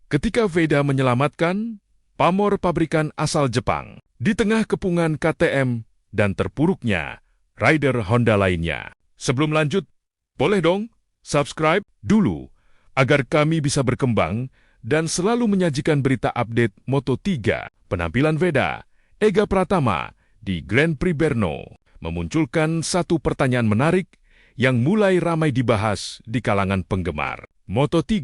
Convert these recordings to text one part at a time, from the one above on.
ketika Veda menyelamatkan pamor pabrikan asal Jepang di tengah kepungan KTM dan terpuruknya rider Honda lainnya. Sebelum lanjut, boleh dong subscribe dulu agar kami bisa berkembang dan selalu menyajikan berita update Moto3. Penampilan Veda Ega Pratama di Grand Prix Brno memunculkan satu pertanyaan menarik yang mulai ramai dibahas di kalangan penggemar Moto3.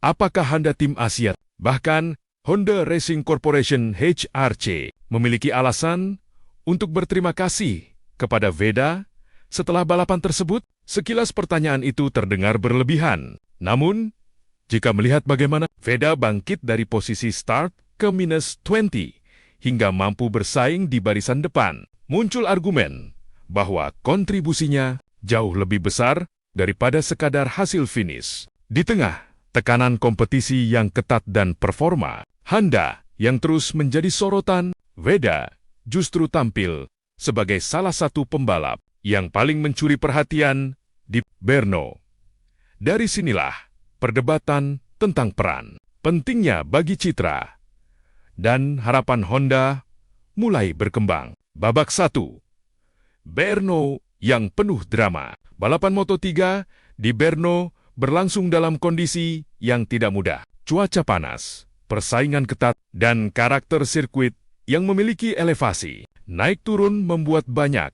Apakah Honda Tim Asia, bahkan Honda Racing Corporation HRC, memiliki alasan untuk berterima kasih kepada Veda setelah balapan tersebut? Sekilas pertanyaan itu terdengar berlebihan. Namun, jika melihat bagaimana Veda bangkit dari posisi start ke -20 hingga mampu bersaing di barisan depan, muncul argumen bahwa kontribusinya jauh lebih besar daripada sekadar hasil finish. Di tengah tekanan kompetisi yang ketat dan performa Honda yang terus menjadi sorotan, Veda justru tampil sebagai salah satu pembalap yang paling mencuri perhatian di Brno. Dari sinilah perdebatan tentang peran pentingnya bagi citra dan harapan Honda mulai berkembang. Babak 1. Brno yang penuh drama. Balapan Moto3 di Brno berlangsung dalam kondisi yang tidak mudah. Cuaca panas, persaingan ketat, dan karakter sirkuit yang memiliki elevasi naik turun membuat banyak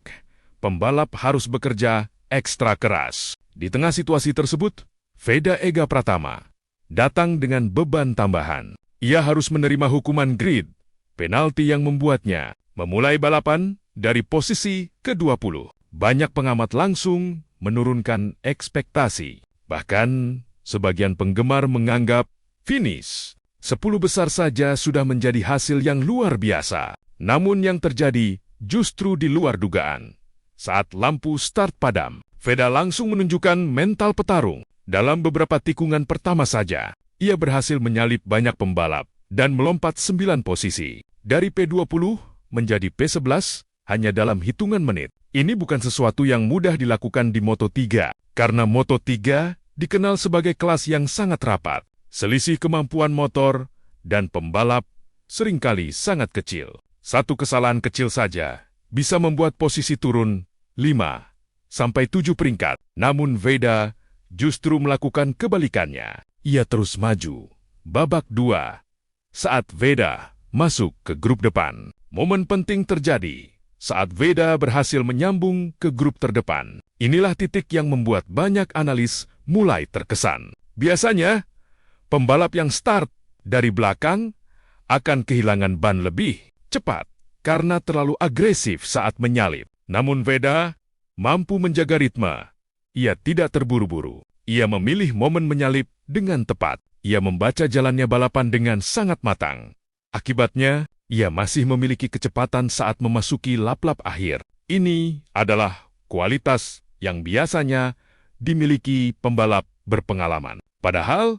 pembalap harus bekerja ekstra keras. Di tengah situasi tersebut, Veda Ega Pratama datang dengan beban tambahan. Ia harus menerima hukuman grid, penalti yang membuatnya memulai balapan dari posisi ke-20. Banyak pengamat langsung menurunkan ekspektasi. Bahkan, sebagian penggemar menganggap finish 10 besar saja sudah menjadi hasil yang luar biasa. Namun yang terjadi justru di luar dugaan. Saat lampu start padam, Veda langsung menunjukkan mental petarung. Dalam beberapa tikungan pertama saja, ia berhasil menyalip banyak pembalap dan melompat 9 posisi. Dari P20 menjadi P11 hanya dalam hitungan menit. Ini bukan sesuatu yang mudah dilakukan di Moto3, karena Moto3 dikenal sebagai kelas yang sangat rapat. Selisih kemampuan motor dan pembalap seringkali sangat kecil. Satu kesalahan kecil saja bisa membuat posisi turun 5-7 peringkat. Namun Veda justru melakukan kebalikannya. Ia terus maju. Babak 2. Saat Veda masuk ke grup depan, momen penting terjadi saat Veda berhasil menyambung ke grup terdepan. Inilah titik yang membuat banyak analis mulai terkesan. Biasanya, pembalap yang start dari belakang akan kehilangan ban lebih cepat karena terlalu agresif saat menyalip. Namun Veda mampu menjaga ritme. Ia tidak terburu-buru. Ia memilih momen menyalip dengan tepat. Ia membaca jalannya balapan dengan sangat matang. Akibatnya, ia masih memiliki kecepatan saat memasuki lap-lap akhir. Ini adalah kualitas yang biasanya dimiliki pembalap berpengalaman. Padahal,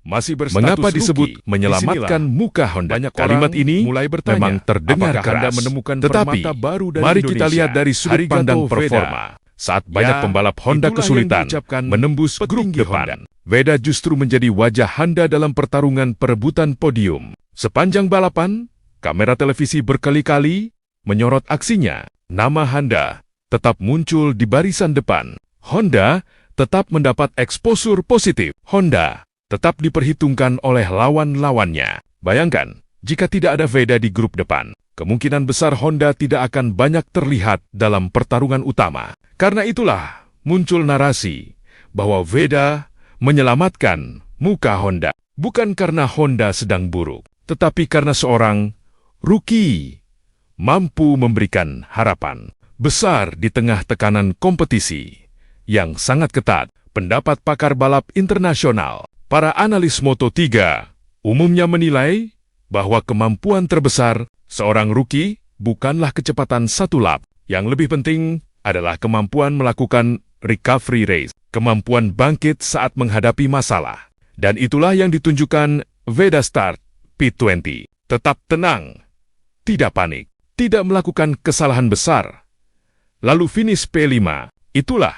masih berstatus mengapa rookie, disebut menyelamatkan muka Honda? Banyak Kalimat orang ini mulai bertanya, memang terdengar apakah Anda keras. menemukan Tetapi, permata baru dari mari Indonesia? kita lihat dari sudut Arigato pandang Veda. performa. Saat banyak pembalap Honda itulah kesulitan yang diucapkan menembus grup petinggi depan, Honda. Veda justru menjadi wajah Honda dalam pertarungan perebutan podium. Sepanjang balapan, kamera televisi berkali-kali menyorot aksinya. Nama Honda tetap muncul di barisan depan. Honda tetap mendapat eksposur positif. Honda tetap diperhitungkan oleh lawan-lawannya. Bayangkan, jika tidak ada Veda di grup depan, kemungkinan besar Honda tidak akan banyak terlihat dalam pertarungan utama. Karena itulah muncul narasi bahwa Veda menyelamatkan muka Honda. Bukan karena Honda sedang buruk, tetapi karena seorang rookie mampu memberikan harapan besar di tengah tekanan kompetisi yang sangat ketat. Pendapat pakar balap internasional, para analis Moto3 umumnya menilai bahwa kemampuan terbesar seorang rookie bukanlah kecepatan satu lap. Yang lebih penting adalah kemampuan melakukan recovery race, kemampuan bangkit saat menghadapi masalah. Dan itulah yang ditunjukkan Veda start P20. Tetap tenang, tidak panik, tidak melakukan kesalahan besar. Lalu finish P5. Itulah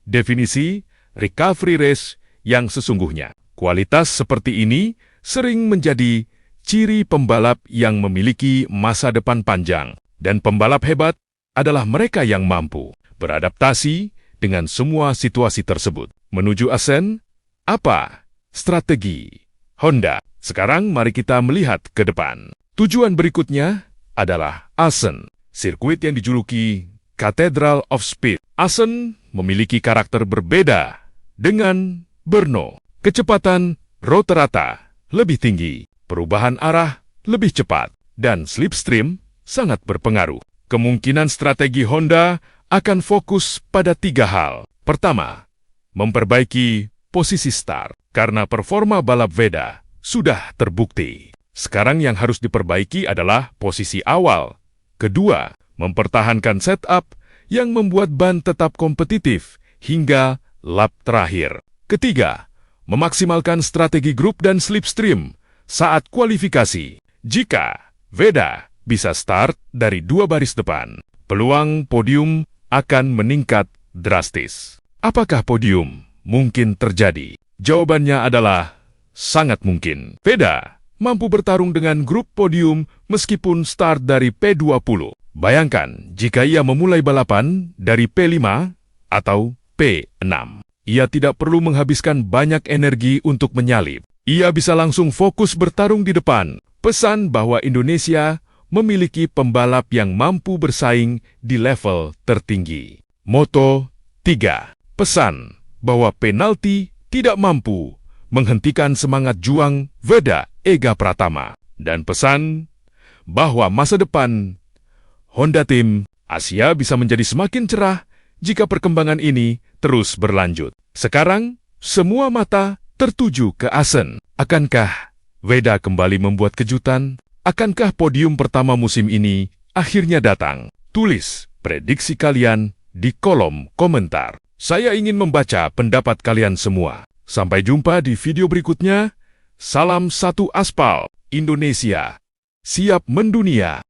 definisi recovery race yang sesungguhnya. Kualitas seperti ini sering menjadi ciri pembalap yang memiliki masa depan panjang, dan pembalap hebat adalah mereka yang mampu beradaptasi dengan semua situasi tersebut. Menuju Assen, apa strategi Honda? Sekarang mari kita melihat ke depan. Tujuan berikutnya adalah Assen, sirkuit yang dijuluki Cathedral of Speed. Assen memiliki karakter berbeda dengan Brno. Kecepatan rata-rata lebih tinggi, perubahan arah lebih cepat, dan slipstream sangat berpengaruh. Kemungkinan strategi Honda akan fokus pada 3 hal. Pertama, memperbaiki posisi start, karena performa balap Veda sudah terbukti. Sekarang yang harus diperbaiki adalah posisi awal. Kedua, mempertahankan setup yang membuat ban tetap kompetitif hingga lap terakhir. Ketiga, memaksimalkan strategi grup dan slipstream saat kualifikasi. Jika Veda bisa start dari 2 baris depan, peluang podium akan meningkat drastis. Apakah podium mungkin terjadi? Jawabannya adalah sangat mungkin. Veda mampu bertarung dengan grup podium meskipun start dari P20. Bayangkan jika ia memulai balapan dari P5 atau P6. Ia tidak perlu menghabiskan banyak energi untuk menyalip. Ia bisa langsung fokus bertarung di depan. Pesan bahwa Indonesia memiliki pembalap yang mampu bersaing di level tertinggi. Moto 3. Pesan bahwa penalti tidak mampu menghentikan semangat juang Veda Ega Pratama. Dan pesan bahwa masa depan Honda Team Asia bisa menjadi semakin cerah jika perkembangan ini terus berlanjut. Sekarang, semua mata tertuju ke Assen. Akankah Veda kembali membuat kejutan? Akankah podium pertama musim ini akhirnya datang? Tulis prediksi kalian di kolom komentar. Saya ingin membaca pendapat kalian semua. Sampai jumpa di video berikutnya. Salam satu aspal, Indonesia. Siap mendunia.